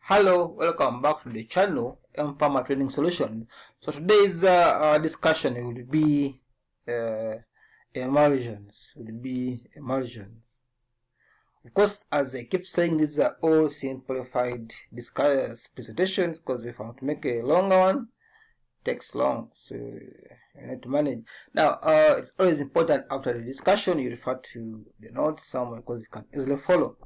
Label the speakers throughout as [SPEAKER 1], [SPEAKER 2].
[SPEAKER 1] Hello, welcome back to the channel Empower Trading Solution. So today's discussion will be emulsions. Of course, as I keep saying, these are all simplified presentations because if I want to make a longer one, it takes long, so you need to manage. Now, it's always important after the discussion you refer to the notes somewhere because you can easily follow.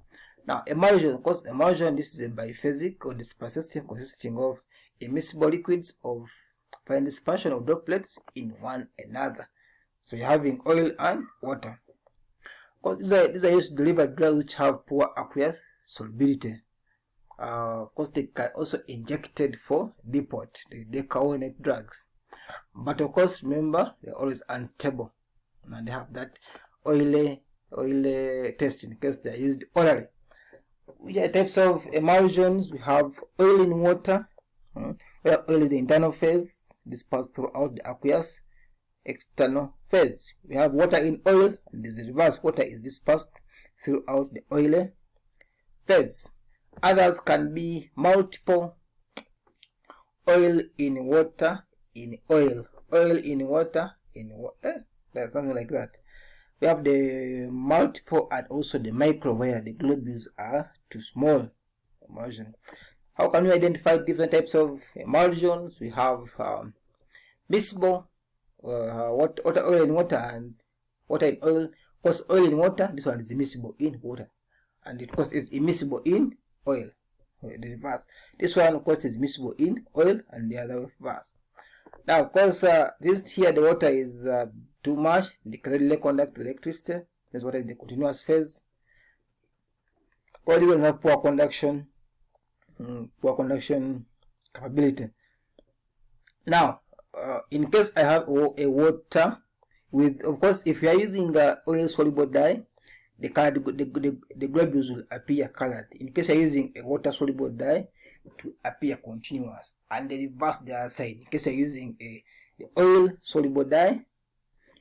[SPEAKER 1] Now, emulsion, of course, emulsion, this is a biphasic or dispersive system consisting of immiscible liquids of fine dispersion of droplets in one another. So you're having oil and water. Of course, these are used to deliver drugs which have poor aqueous solubility. Of course, they can also be injected for depot, the decaonate drugs. But of course, remember, they're always unstable. And they have that oily taste in case they are used orally. Which are types of emulsions? We have oil in water, where oil is the internal phase dispersed throughout the aqueous external phase. We have water in oil, and this is the reverse. Water is dispersed throughout the oily phase. Others can be multiple oil in water in oil. Oil in water in water. There's something like that. We have the multiple and also the micro, where the globules are too small. Emulsion. How can we identify different types of emulsions? We have miscible, water, oil in water, and water in oil. Of course, oil in water, this one is immiscible in water, and it of course is immiscible in oil. The reverse. This one of course is miscible in oil, and the other reverse. Now, of course, this here, the water is too much, they can readily conduct electricity. This water is the continuous phase. Or you have poor conduction capability. Now, in case I have a water with, of course, if you are using oil soluble dye, the globules will appear colored. In case you are using a water soluble dye, it will appear continuous, and the reverse the other side. In case you are using the oil soluble dye,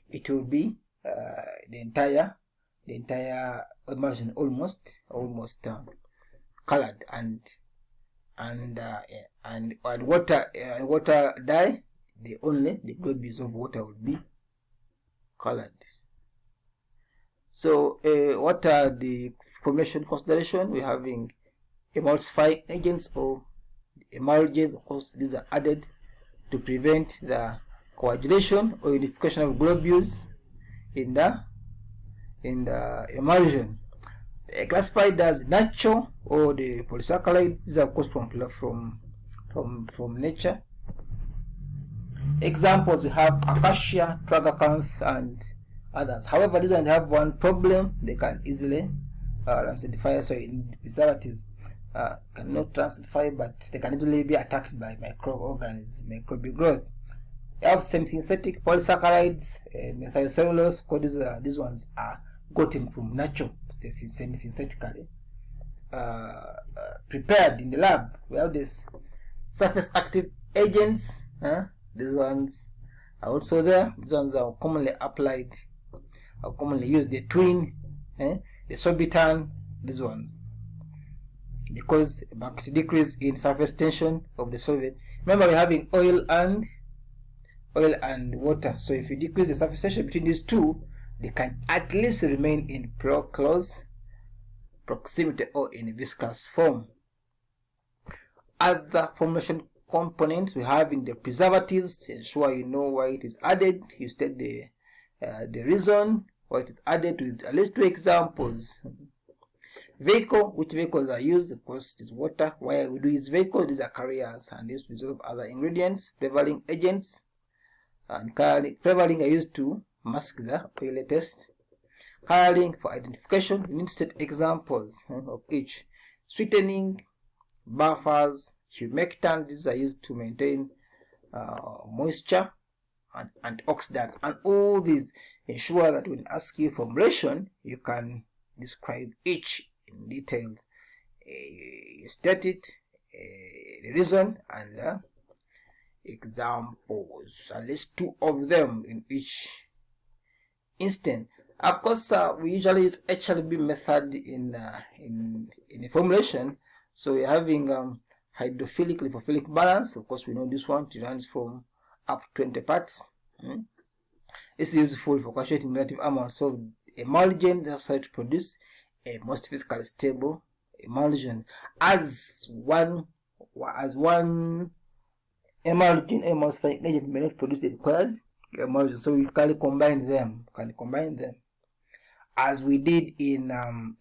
[SPEAKER 1] it will be the entire emulsion almost colored, and water dye, the globules of water will be colored. So what are the formulation consideration? We're having emulsifying agents or emulsions. Of course, these are added to prevent the coagulation or unification of globules in the emulsion. Classified as natural or the polysaccharides. These are of course from nature. Examples, we have acacia, tragacanth, and others. However, these ones have one problem: they can easily acidify. So in preservatives cannot transify, but they can easily be attacked by microorganisms, microbial growth. We have semi-synthetic polysaccharides, methylcellulose. Because these ones are gotten from natural, semi-synthetically prepared in the lab. We have this surface active agents. These ones are also there. These ones are commonly applied, are commonly used. The twin, the sorbitan. These ones, because decrease in surface tension of the solvent. Remember, we're having oil and water. So if you decrease the surface tension between these two, they can at least remain in close proximity or in viscous form. Other formulation components we have in the preservatives. Ensure you know why it is added. You state the reason why it is added with at least 2 examples. Vehicle, which vehicles are used? Of course, it is water. Why we do use vehicle? These are carriers and used to dissolve other ingredients. Flavoring agents, and flavoring are used to mask the oily taste. Coloring for identification. You need to state examples of each. Sweetening, buffers, humectants. These are used to maintain moisture, and antioxidants. And all these ensure that when ask you formulation, you can describe each in detail. You state it, the reason, and examples, at least 2 of them in each instant. Of course, we usually use HLB method in a formulation. So we're having hydrophilic lipophilic balance. Of course, we know this one, it runs from up to 20 parts. It's useful for calculating relative amounts of emulsion necessary to produce a most physically stable emulsion. As one emulsifying agent may not produce the required emulsion, so we can combine them. As we did in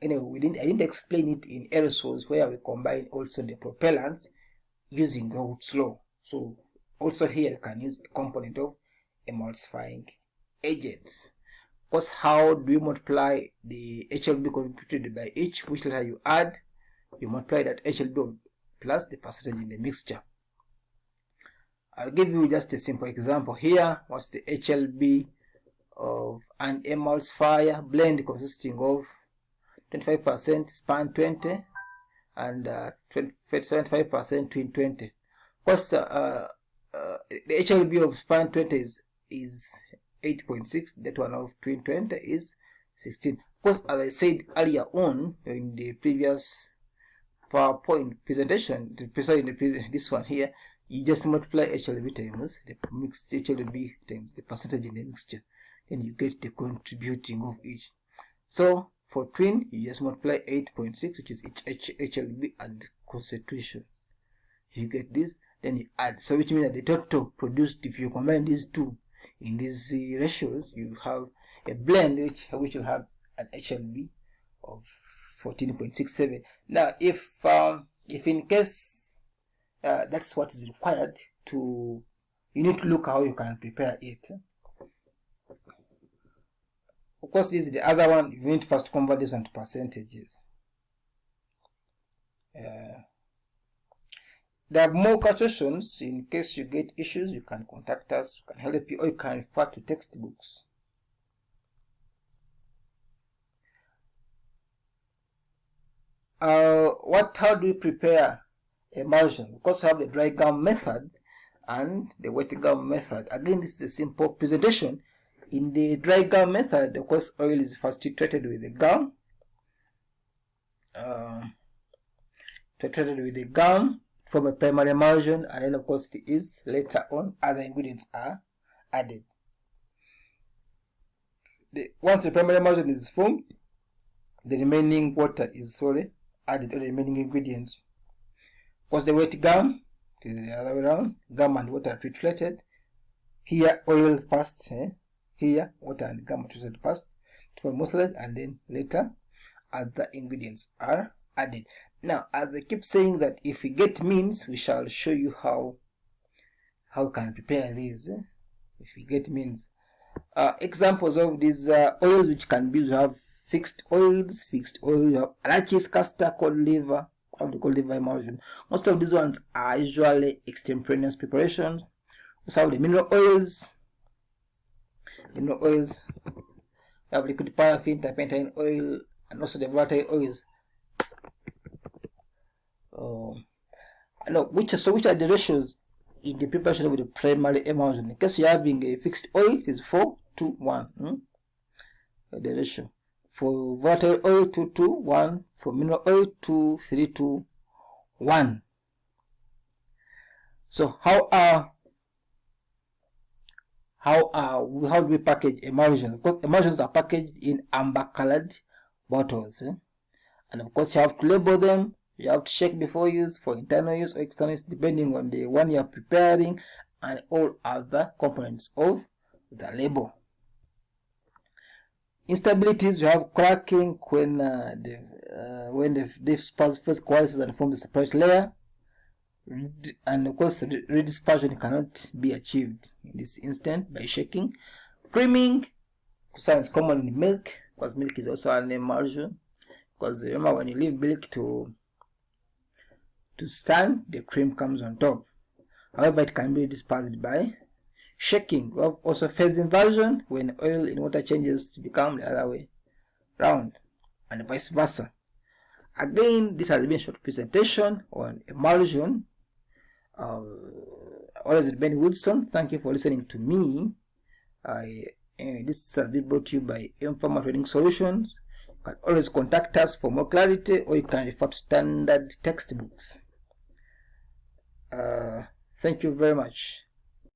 [SPEAKER 1] anyway, I didn't explain it in aerosols, where we combine also the propellants using Raoult's law. So also here you can use a component of emulsifying agents. Of course, how do you multiply the HLB contributed by each? Which letter you add, you multiply that HLB plus the percentage in the mixture. I'll give you just a simple example here. What's the HLB of an emulsifier blend consisting of 25% span 20 and 75% twin 20? Of course, the HLB of span 20 is 8.6. That one of twin 20 is 16. Of course, as I said earlier on in the previous PowerPoint presentation, this one here, you just multiply HLB times the mixed HLB times the percentage in the mixture, and you get the contributing of each. So for twin, you just multiply 8.6, which is HLB and concentration. You get this, then you add. So which means that the total produced, if you combine these two in these ratios, you have a blend which will have an HLB of 14.67. Now, if in case that's what is required to, you need to look how you can prepare it. Of course, this is the other one. You need to first convert this into percentages. There are more calculations. In case you get issues, you can contact us. We can help you, or you can refer to textbooks. How do we prepare emulsion? Of course, we have the dry gum method and the wet gum method. Again, this is a simple presentation. In the dry gum method, of course, oil is first treated with the gum. From a primary emulsion, and then of course it is later on other ingredients are added. Once the primary emulsion is formed, the remaining water is slowly added to the remaining ingredients. Of course, the wet gum, it is the other way around. Gum and water are treated. Here oil first, here water and gum are treated first to form mucilage, and then later other ingredients are added. Now, as I keep saying that if we get means, we shall show you how we can prepare these. If we get means, examples of these oils which can be, we have fixed oils. You have arachis, castor, cod liver, cod liver emulsion. Most of these ones are usually extemporaneous preparations. We have the mineral oils. We have liquid paraffin, turpentine oil, and also the volatile oils. Which are the ratios in the preparation of the primary emulsion? In case you're having a fixed oil, it is 4:1. The ratio for volatile oil 2:1, for mineral oil 3:1. So how do we package emulsion? Of course, emulsions are packaged in amber colored bottles, and of course you have to label them. You have to check before use for internal use or external use, depending on the one you are preparing and all other components of the label. Instabilities, you have cracking when the first coalesces and forms a separate layer, and of course redispersion cannot be achieved in this instant by shaking. Creaming, is common in milk, because milk is also an emulsion. Because remember, when you leave milk to stand, the cream comes on top. However, it can be dispersed by shaking. We have also phase inversion, when oil in water changes to become the other way round, and vice versa. Again, this has been a short presentation on emulsion. Always Ben Woodson. Thank you for listening to me. This has been brought to you by Informal Trading Solutions. You can always contact us for more clarity, or you can refer to standard textbooks. Thank you very much.